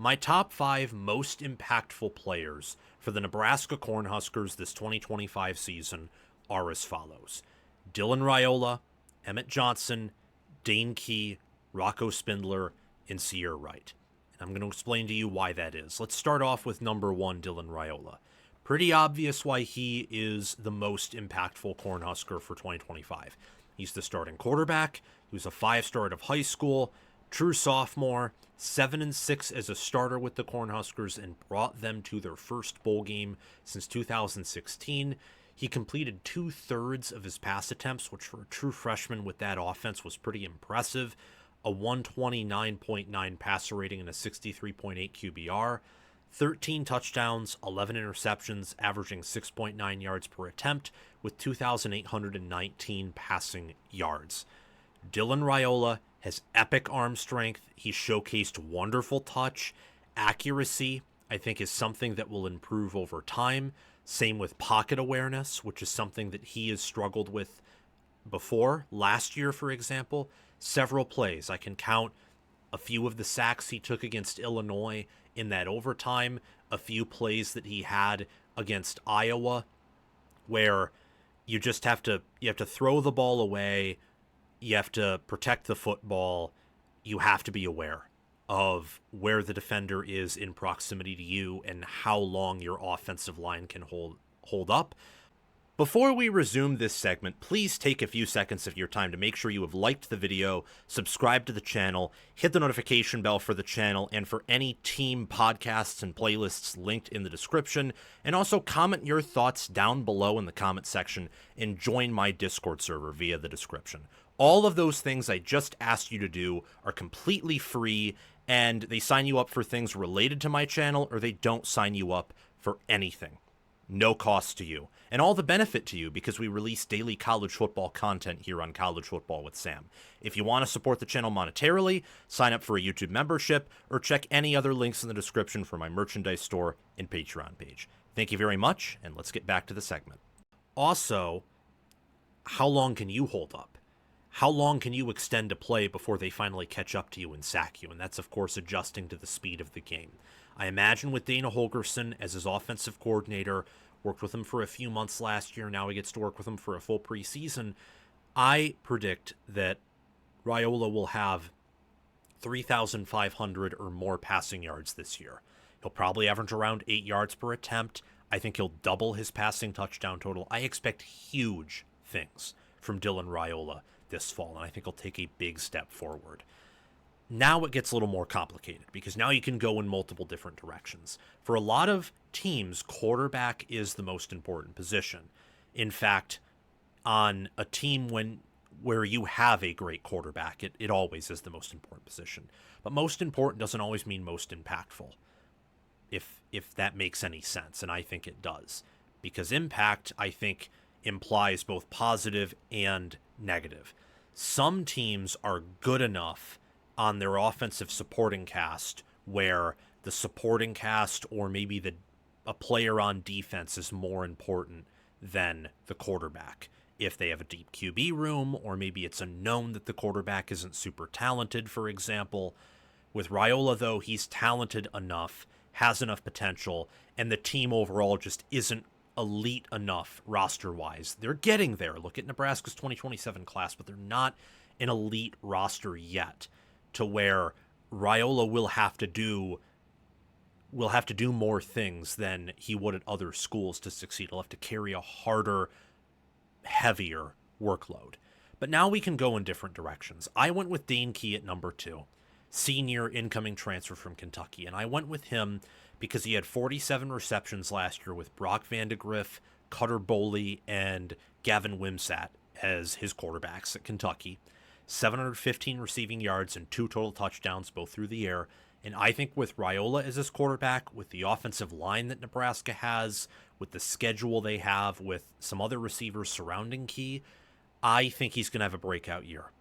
My top 5 most impactful players for the Nebraska Cornhuskers this 2025 season are as follows: Dylan Raiola, Emmett Johnson, Dane Key, Rocco Spindler, and Ceyair Wright. And I'm going to explain to you why that is. Let's start off with number 1, Dylan Raiola. Pretty obvious why he is the most impactful Cornhusker for 2025. He's the starting quarterback. He was a 5-star out of high school, true sophomore, 7-6 as a starter with the Cornhuskers, and brought them to their first bowl game since 2016. He completed 2/3 of his pass attempts, which for a true freshman with that offense was pretty impressive. A 129.9 passer rating and a 63.8 QBR. 13 touchdowns, 11 interceptions, averaging 6.9 yards per attempt with 2,819 passing yards. Dylan Raiola has epic arm strength. He showcased wonderful touch. Accuracy, I think, is something that will improve over time. Same with pocket awareness, which is something that he has struggled with before. Last year, for example, several plays. I can count a few of the sacks he took against Illinois in that overtime, a few plays that he had against Iowa, where you just have to throw the ball away. You have to protect the football. You have to be aware of where the defender is in proximity to you and how long your offensive line can hold up. Before we resume this segment, please take a few seconds of your time to make sure you have liked the video, subscribe to the channel, hit the notification bell for the channel and for any team podcasts and playlists linked in the description, and also comment your thoughts down below in the comment section and join my Discord server via the description. All of those things I just asked you to do are completely free, and they sign you up for things related to my channel, or they don't sign you up for anything. No cost to you, and all the benefit to you because we release daily college football content here on College Football with Sam. If you want to support the channel monetarily, sign up for a YouTube membership, or check any other links in the description for my merchandise store and Patreon page. Thank you very much, and let's get back to the segment. Also, how long can you hold up? How long can you extend a play before they finally catch up to you and sack you? And that's, of course, adjusting to the speed of the game. I imagine with Dana Holgorsen as his offensive coordinator, worked with him for a few months last year, now he gets to work with him for a full preseason. I predict that Raiola will have 3,500 or more passing yards this year. He'll probably average around 8 yards per attempt. I think he'll double his passing touchdown total. I expect huge things from Dylan Raiola this fall, and I think he'll take a big step forward. Now it gets a little more complicated because now you can go in multiple different directions. For a lot of teams, quarterback is the most important position. In fact, on a team where you have a great quarterback, it always is the most important position. But most important doesn't always mean most impactful, if that makes any sense, and I think it does. Because impact, I think, implies both positive and negative. Some teams are good enough on their offensive supporting cast where the supporting cast or maybe a player on defense is more important than the quarterback. If they have a deep QB room, or maybe it's a known that the quarterback isn't super talented, for example. With Raiola, though, he's talented enough, has enough potential, and the team overall just isn't elite enough roster-wise. They're getting there. Look at Nebraska's 2027 class, but they're not an elite roster yet, to where Raiola will have to do more things than he would at other schools to succeed. He'll have to carry a harder, heavier workload. But now we can go in different directions. I went with Dane Key at number 2, senior incoming transfer from Kentucky, and I went with him because he had 47 receptions last year with Brock Vandegrift, Cutter Boley, and Gavin Wimsatt as his quarterbacks at Kentucky. 715 receiving yards and 2 total touchdowns, both through the air. And I think with Raiola as his quarterback, with the offensive line that Nebraska has, with the schedule they have, with some other receivers surrounding Key, I think he's going to have a breakout year.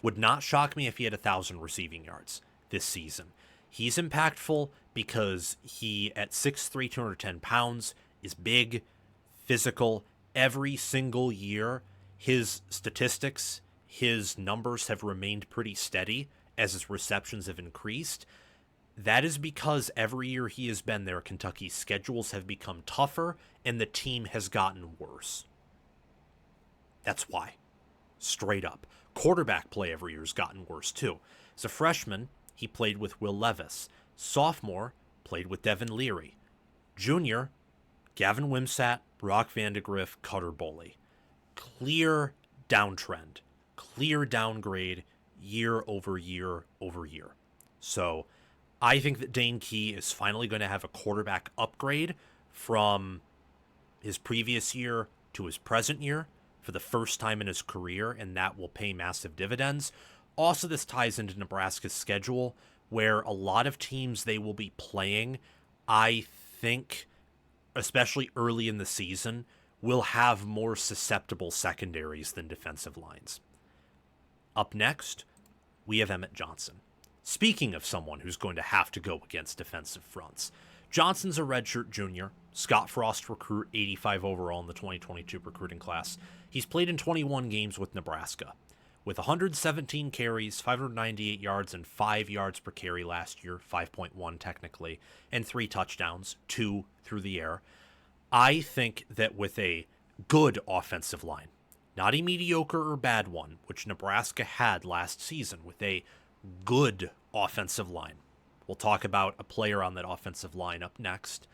Would not shock me if he had 1,000 receiving yards this season. He's impactful because he, at 6'3", 210 pounds, is big, physical. Every single year, his statistics, his numbers have remained pretty steady as his receptions have increased. That is because every year he has been there, Kentucky's schedules have become tougher and the team has gotten worse. That's why. Straight up. Quarterback play every year has gotten worse too. As a freshman, he played with Will Levis. Sophomore, played with Devin Leary. Junior, Gavin Wimsatt, Brock Vandegrift, Cutter Boley. Clear downtrend. Clear downgrade year over year over year. So I think that Dane Key is finally going to have a quarterback upgrade from his previous year to his present year for the first time in his career, and that will pay massive dividends. Also, this ties into Nebraska's schedule, where a lot of teams they will be playing, I think, especially early in the season, will have more susceptible secondaries than defensive lines. Up next, we have Emmett Johnson. Speaking of someone who's going to have to go against defensive fronts, Johnson's a redshirt junior, Scott Frost recruit, 85 overall in the 2022 recruiting class. He's played in 21 games with Nebraska. With 117 carries, 598 yards, and 5 yards per carry last year, 5.1 technically, and 3 touchdowns, 2 through the air. I think that with a good offensive line, not a mediocre or bad one, which Nebraska had last season, with a good offensive line. We'll talk about a player on that offensive line up next.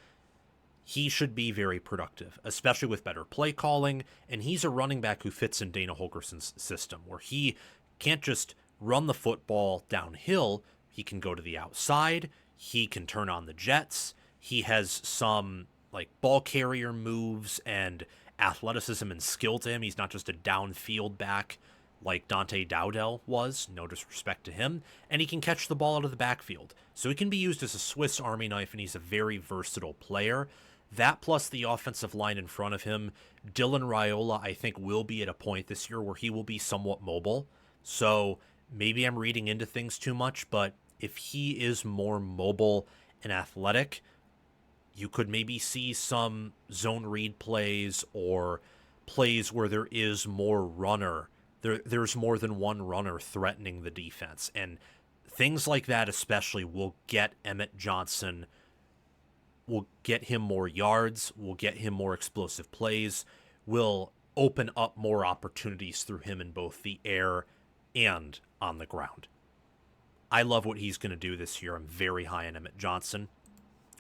He should be very productive, especially with better play calling, and he's a running back who fits in Dana Holgorsen's system, where he can't just run the football downhill, he can go to the outside, he can turn on the jets, he has some like ball carrier moves and athleticism and skill to him. He's not just a downfield back like Dante Dowdell was, no disrespect to him, and he can catch the ball out of the backfield. So he can be used as a Swiss Army knife, and he's a very versatile player. That plus the offensive line in front of him, Dylan Raiola, I think, will be at a point this year where he will be somewhat mobile. So maybe I'm reading into things too much, but if he is more mobile and athletic, you could maybe see some zone read plays or plays where there is more runner. There's more than one runner threatening the defense. And things like that especially will get Emmett Johnson, will get him more yards, will get him more explosive plays, will open up more opportunities through him in both the air and on the ground. I love what he's going to do this year. I'm very high on Emmett Johnson.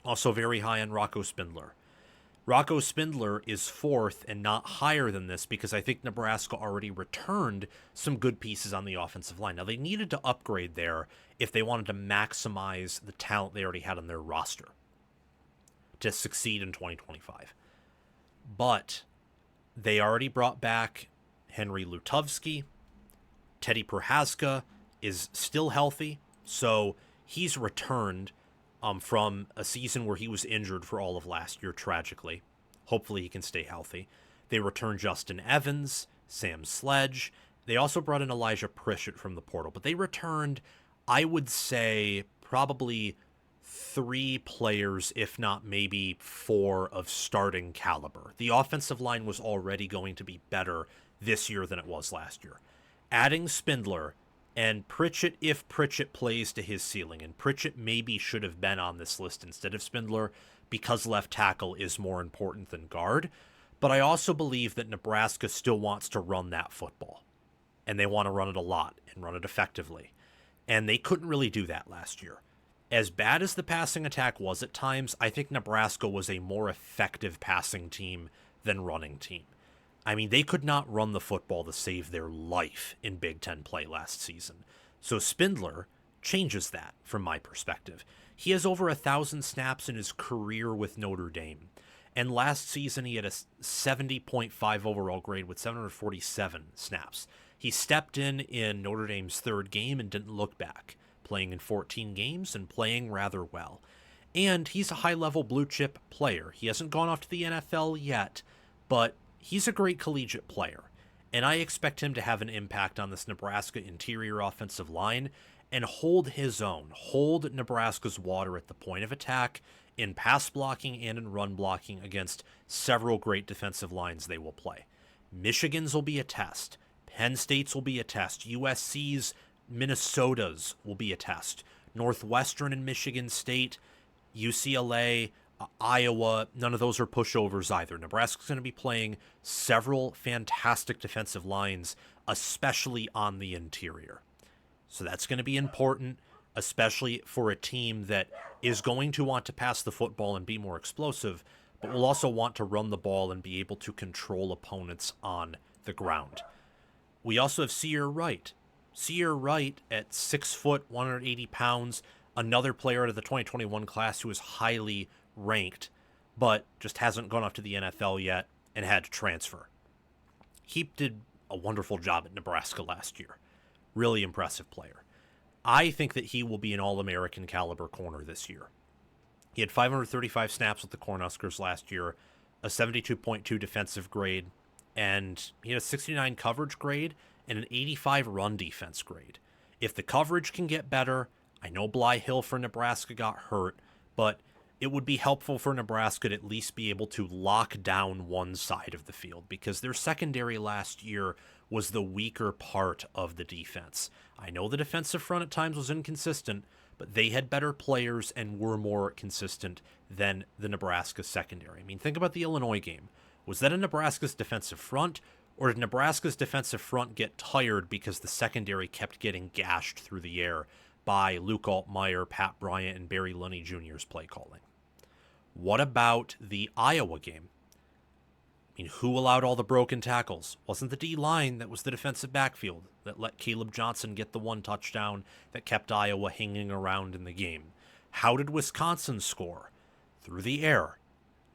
Also very high on Rocco Spindler. Rocco Spindler is fourth and not higher than this because I think Nebraska already returned some good pieces on the offensive line. Now, they needed to upgrade there if they wanted to maximize the talent they already had on their roster to succeed in 2025. But they already brought back Henry Lutovsky. Teddy Prohaska is still healthy, so he's returned from a season where he was injured for all of last year, tragically. Hopefully he can stay healthy. They returned Justin Evans, Sam Sledge. They also brought in Elijah Pritchett from the portal, but they returned, I would say, probably 3 players, if not maybe 4 of starting caliber. The offensive line was already going to be better this year than it was last year. Adding Spindler and Pritchett, if Pritchett plays to his ceiling, and Pritchett maybe should have been on this list instead of Spindler because left tackle is more important than guard. But I also believe that Nebraska still wants to run that football, and they want to run it a lot and run it effectively. And they couldn't really do that last year. As bad as the passing attack was at times, I think Nebraska was a more effective passing team than running team. I mean, they could not run the football to save their life in Big Ten play last season. So Spindler changes that from my perspective. He has over 1,000 snaps in his career with Notre Dame. And last season, he had a 70.5 overall grade with 747 snaps. He stepped in Notre Dame's 3rd game and didn't look back, playing in 14 games and playing rather well. And he's a high-level blue-chip player. He hasn't gone off to the NFL yet, but he's a great collegiate player, and I expect him to have an impact on this Nebraska interior offensive line and hold his own, hold Nebraska's water at the point of attack in pass blocking and in run blocking against several great defensive lines they will play. Michigan's will be a test. Penn State's will be a test. USC's, Minnesota's will be a test. Northwestern and Michigan State, UCLA, Iowa, none of those are pushovers either. Nebraska's going to be playing several fantastic defensive lines, especially on the interior. So that's going to be important, especially for a team that is going to want to pass the football and be more explosive, but will also want to run the ball and be able to control opponents on the ground. We also have Ceyair Wright. Ceyair Wright at 6 foot, 180 pounds, another player out of the 2021 class who is highly ranked, but just hasn't gone up to the NFL yet and had to transfer. He did a wonderful job at Nebraska last year. Really impressive player. I think that he will be an All-American caliber corner this year. He had 535 snaps with the Cornhuskers last year, a 72.2 defensive grade, and he had a 69 coverage grade and an 85 run defense grade. If the coverage can get better, I know Bly Hill for Nebraska got hurt, but it would be helpful for Nebraska to at least be able to lock down one side of the field, because their secondary last year was the weaker part of the defense. I know the defensive front at times was inconsistent, but they had better players and were more consistent than the Nebraska secondary. I mean, think about the Illinois game. Was that a Nebraska's defensive front, or did Nebraska's defensive front get tired because the secondary kept getting gashed through the air by Luke Altmaier, Pat Bryant, and Barry Lunney Jr.'s play calling? What about the Iowa game? I mean, who allowed all the broken tackles? Wasn't the D-line, that was the defensive backfield that let Caleb Johnson get the one touchdown that kept Iowa hanging around in the game. How did Wisconsin score? Through the air,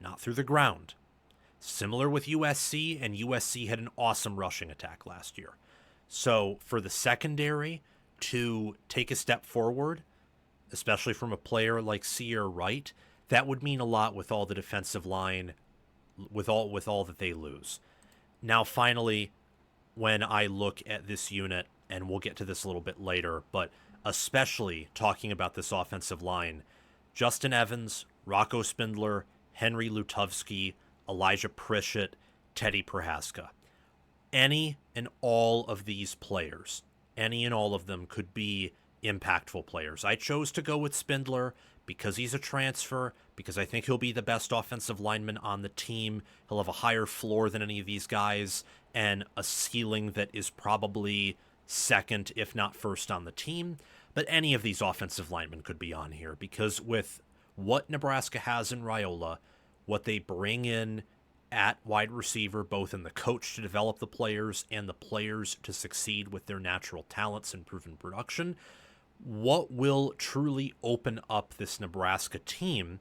not through the ground. Similar with USC, and USC had an awesome rushing attack last year. So for the secondary to take a step forward, especially from a player like Ceyair Wright, that would mean a lot with all the defensive line, with all that they lose. Now, finally, when I look at this unit, and we'll get to this a little bit later, but especially talking about this offensive line, Justin Evans, Rocco Spindler, Henry Lutovsky, Elijah Pritchett, Teddy Prohaska. Any and all of these players, any and all of them could be impactful players. I chose to go with Spindler because he's a transfer, because I think he'll be the best offensive lineman on the team. He'll have a higher floor than any of these guys and a ceiling that is probably second, if not first on the team. But any of these offensive linemen could be on here, because with what Nebraska has in Raiola, what they bring in at wide receiver, both in the coach to develop the players and the players to succeed with their natural talents and proven production, what will truly open up this Nebraska team,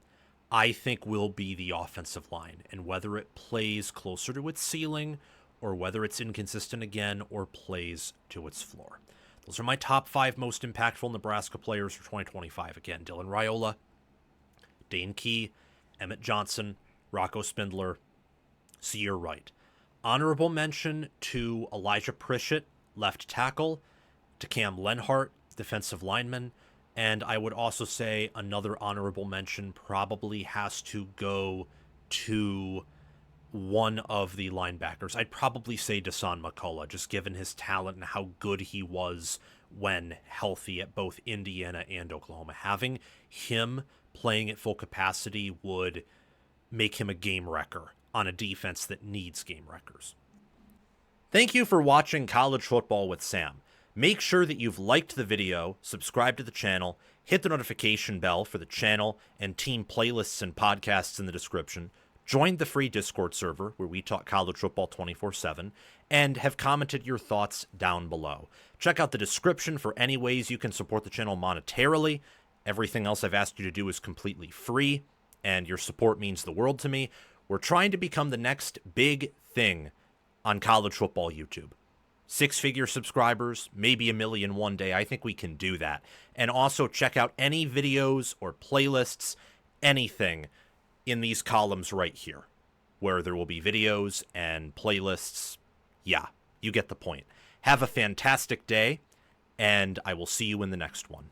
I think, will be the offensive line. And whether it plays closer to its ceiling, or whether it's inconsistent again, or plays to its floor. Those are my top 5 most impactful Nebraska players for 2025. Again, Dylan Raiola, Dane Key, Emmett Johnson, Rocco Spindler, Ceyair Wright. Honorable mention to Elijah Pritchett, left tackle, to Cam Lenhart, defensive lineman, and I would also say another honorable mention probably has to go to one of the linebackers. I'd probably say Dasan McCullough, just given his talent and how good he was when healthy at both Indiana and Oklahoma. Having him playing at full capacity would make him a game wrecker on a defense that needs game wreckers. Thank you for watching College Football with Sam. Make sure that you've liked the video, subscribe to the channel, hit the notification bell for the channel and team playlists and podcasts in the description, join the free Discord server where we talk college football 24/7, and have commented your thoughts down below. Check out the description for any ways you can support the channel monetarily. Everything else I've asked you to do is completely free, and your support means the world to me. We're trying to become the next big thing on college football YouTube. 6-figure subscribers, maybe 1 million one day. I think we can do that. And also check out any videos or playlists, anything in these columns right here, where there will be videos and playlists. Yeah, you get the point. Have a fantastic day, and I will see you in the next one.